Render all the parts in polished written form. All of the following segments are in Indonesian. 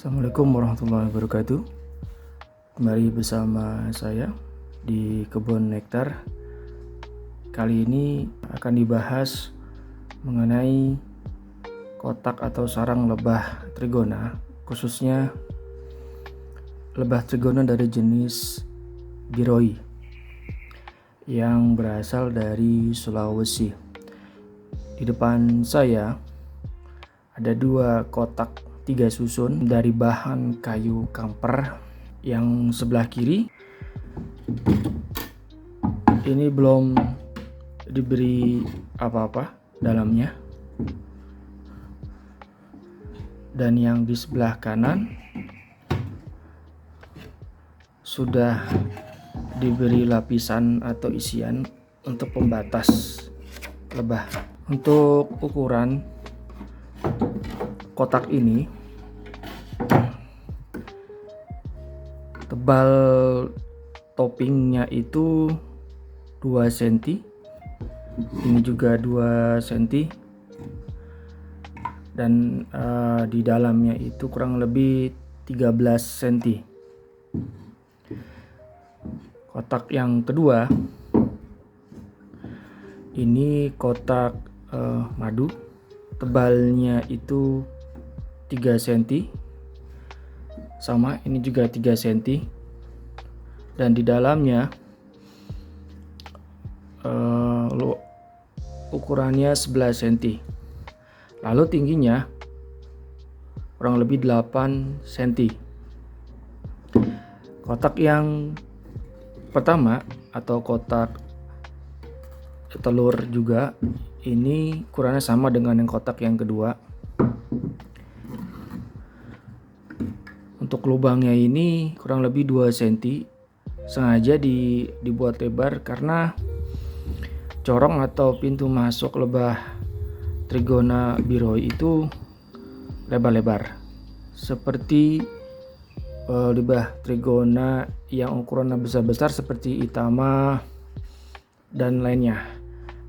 Assalamualaikum warahmatullahi wabarakatuh. Kembali bersama saya di Kebun Nektar. Kali ini akan dibahas mengenai kotak atau sarang lebah trigona, khususnya lebah trigona dari jenis biroi yang berasal dari Sulawesi. Di depan saya ada 2 kotak 3 susun dari bahan kayu kamper. Yang sebelah kiri ini belum diberi apa-apa dalamnya, dan yang di sebelah kanan sudah diberi lapisan atau isian untuk pembatas lebah. Untuk ukuran kotak ini, tebal toppingnya itu 2 cm, ini juga 2 cm, dan di dalamnya itu kurang lebih 13 cm. Kotak yang kedua ini kotak madu, tebalnya itu 3 cm, sama ini juga 3 cm, dan di dalamnya ukurannya 11 cm, lalu tingginya kurang lebih 8 cm. Kotak yang pertama atau kotak telur juga, ini ukurannya sama dengan yang kotak yang kedua. Untuk lubangnya ini kurang lebih 2 cm, sengaja dibuat lebar karena corong atau pintu masuk lebah trigona biroi itu lebar-lebar, seperti lebah trigona yang ukurannya besar-besar seperti Itama dan lainnya.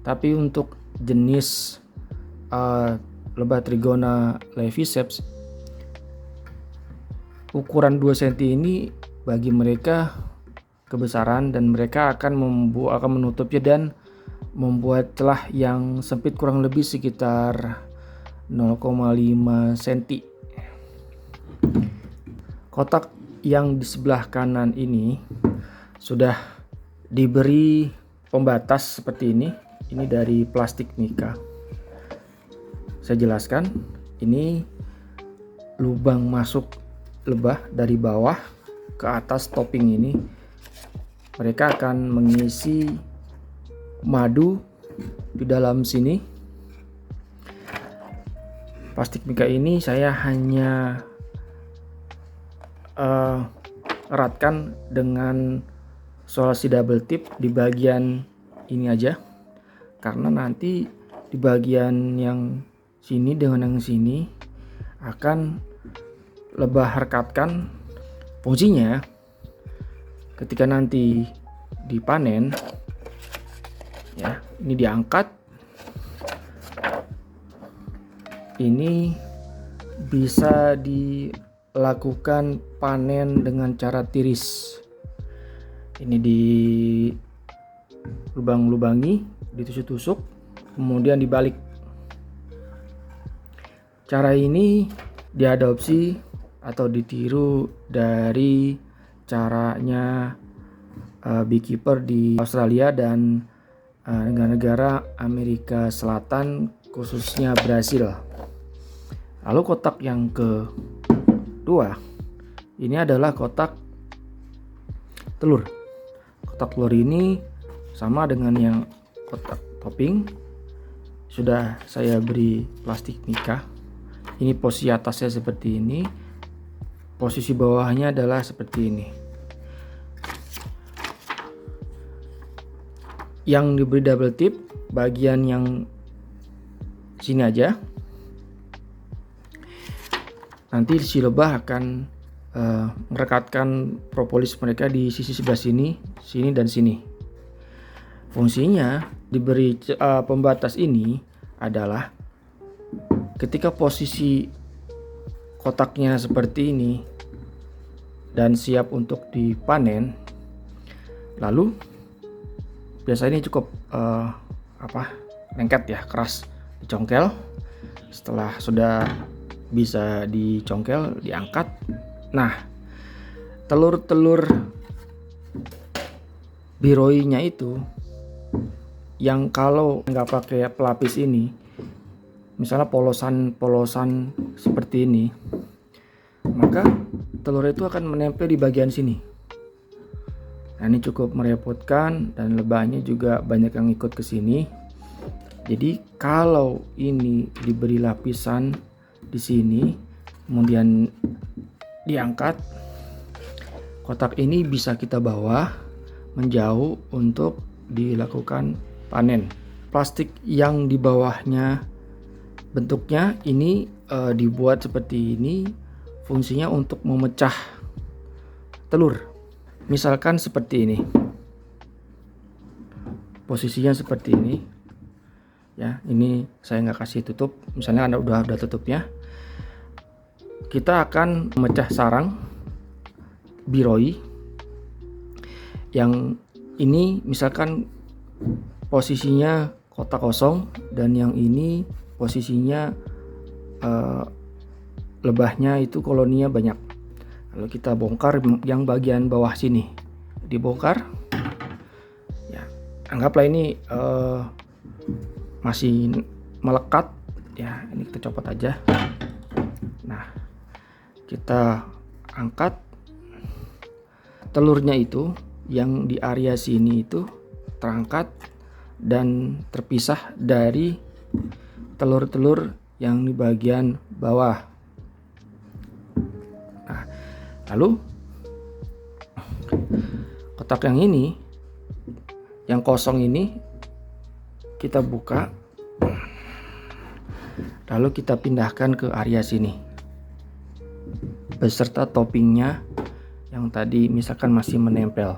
Tapi untuk jenis lebah trigona leviceps, ukuran 2 cm ini bagi mereka kebesaran, dan mereka akan menutupnya dan membuat celah yang sempit kurang lebih sekitar 0,5 cm. Kotak yang di sebelah kanan ini sudah diberi pembatas seperti ini. Ini dari plastik mika. Saya jelaskan, ini lubang masuk lebah dari bawah ke atas topping ini. Mereka akan mengisi madu di dalam sini. Plastik mika ini saya hanya eratkan dengan solasi double tip di bagian ini aja, karena nanti di bagian yang sini dengan yang sini akan lebah rekatkan. Fungsinya ketika nanti dipanen, ya, ini diangkat, ini bisa dilakukan panen dengan cara tiris. Ini di lubang-lubangi, ditusuk-tusuk, kemudian dibalik. Cara ini diadopsi atau ditiru dari caranya beekeeper di Australia dan negara-negara Amerika Selatan, khususnya Brasil. Lalu kotak yang kedua ini adalah kotak telur. Kotak telur ini sama dengan yang kotak topping, sudah saya beri plastik mika. Ini posisi atasnya seperti ini, posisi bawahnya adalah seperti ini. Yang diberi double tip bagian yang sini aja. Nanti si lebah akan merekatkan propolis mereka di sisi sebelah sini, sini dan sini. Fungsinya diberi pembatas ini adalah ketika posisi kotaknya seperti ini dan siap untuk dipanen, lalu biasanya ini cukup lengket ya, keras, dicongkel. Setelah sudah bisa dicongkel, diangkat. Nah, telur-telur biroinya itu yang kalau nggak pakai pelapis ini, misalnya polosan-polosan seperti ini, maka telur itu akan menempel di bagian sini. Nah, ini cukup merepotkan dan lebahnya juga banyak yang ikut ke sini. Jadi kalau ini diberi lapisan di sini, kemudian diangkat, kotak ini bisa kita bawa menjauh untuk dilakukan panen. Plastik yang di bawahnya bentuknya ini dibuat seperti ini, fungsinya untuk memecah telur. Misalkan seperti ini, posisinya seperti ini ya. Ini saya nggak kasih tutup, misalnya Anda udah tutupnya. Kita akan memecah sarang biroi yang ini, misalkan posisinya kotak kosong dan yang ini posisinya lebahnya itu koloninya banyak. Lalu kita bongkar yang bagian bawah sini, dibongkar ya. Anggaplah ini masih melekat ya, ini kita copot aja. Nah, kita angkat telurnya itu yang di area sini itu terangkat dan terpisah dari telur-telur yang di bagian bawah. Nah, lalu kotak yang ini, yang kosong ini, kita buka, lalu kita pindahkan ke area sini beserta toppingnya yang tadi misalkan masih menempel.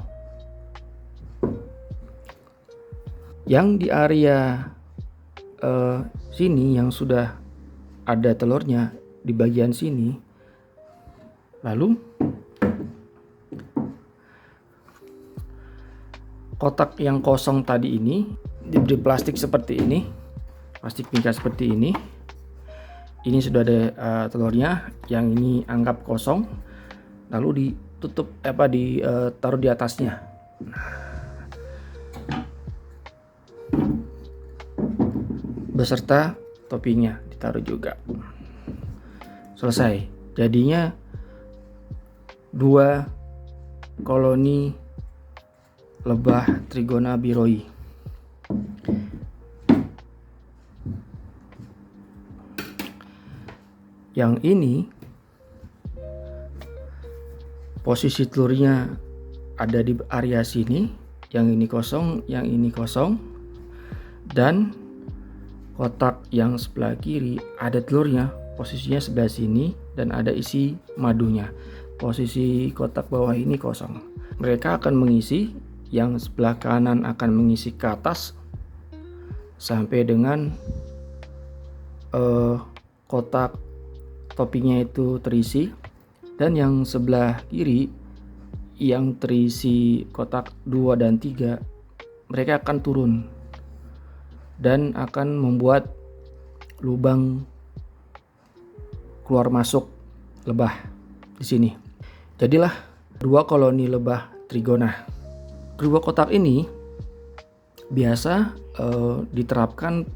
Yang di area sini yang sudah ada telurnya di bagian sini, lalu kotak yang kosong tadi ini diberi plastik seperti ini, plastik pingkas seperti ini. Ini sudah ada telurnya, yang ini anggap kosong, lalu ditutup ditaruh di atasnya. Beserta toppingnya ditaruh juga. Selesai. Jadinya 2 koloni lebah Trigona biroi. Yang ini posisi telurnya ada di area sini, yang ini kosong, yang ini kosong, dan kotak yang sebelah kiri ada telurnya, posisinya sebelah sini dan ada isi madunya. Posisi kotak bawah ini kosong. Mereka akan mengisi, yang sebelah kanan akan mengisi ke atas sampai dengan kotak toppingnya itu terisi, dan yang sebelah kiri yang terisi kotak 2 dan 3 mereka akan turun dan akan membuat lubang keluar masuk lebah di sini. Jadilah 2 koloni lebah Trigona. Kedua kotak ini biasa diterapkan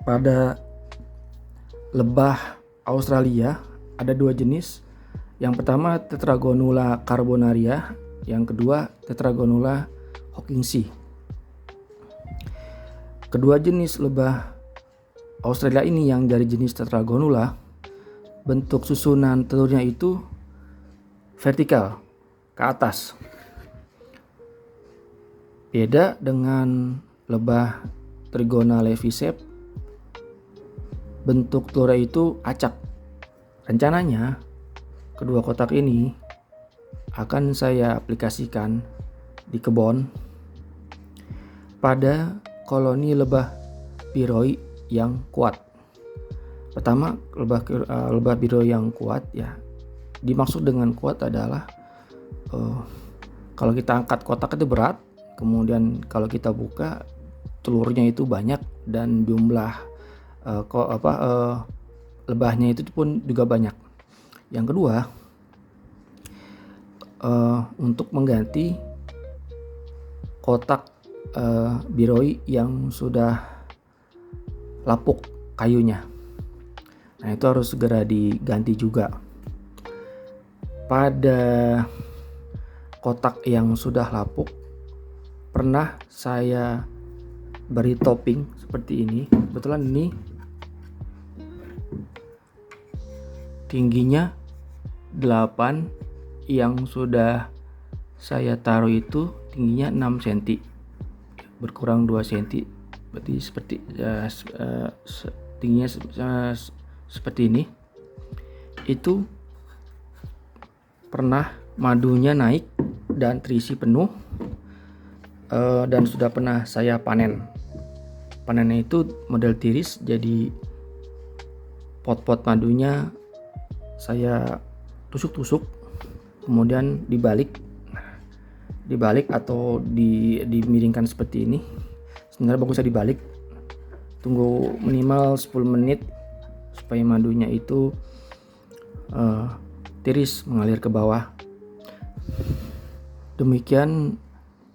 pada lebah Australia. Ada 2 jenis. Yang pertama Tetragonula carbonaria, yang kedua Tetragonula hawkingsi. Kedua jenis lebah Australia ini yang dari jenis Tetragonula, bentuk susunan telurnya itu vertikal ke atas. Beda dengan lebah Trigona levisep, bentuk telurnya itu acak. Rencananya kedua kotak ini akan saya aplikasikan di kebun pada koloni lebah biroi yang kuat. Pertama, lebah biru yang kuat ya. Dimaksud dengan kuat adalah kalau kita angkat kotak itu berat, kemudian kalau kita buka telurnya itu banyak dan jumlah lebahnya itu pun juga banyak. Yang kedua, untuk mengganti kotak biroi yang sudah lapuk kayunya. Nah, itu harus segera diganti juga. Pada kotak yang sudah lapuk, pernah saya beri topping seperti ini. Kebetulan ini tingginya 8, yang sudah saya taruh itu tingginya 6 cm, berkurang 2 cm, berarti seperti tingginya seperti ini. Itu pernah madunya naik dan terisi penuh, dan sudah pernah saya panen. Panennya itu model tiris, jadi pot-pot madunya saya tusuk-tusuk, kemudian dibalik atau dimiringkan seperti ini. Sebenarnya bagusnya dibalik. Tunggu minimal 10 menit supaya madunya itu tiris mengalir ke bawah. Demikian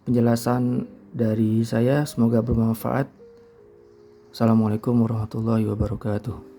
penjelasan dari saya, semoga bermanfaat. Assalamualaikum warahmatullahi wabarakatuh.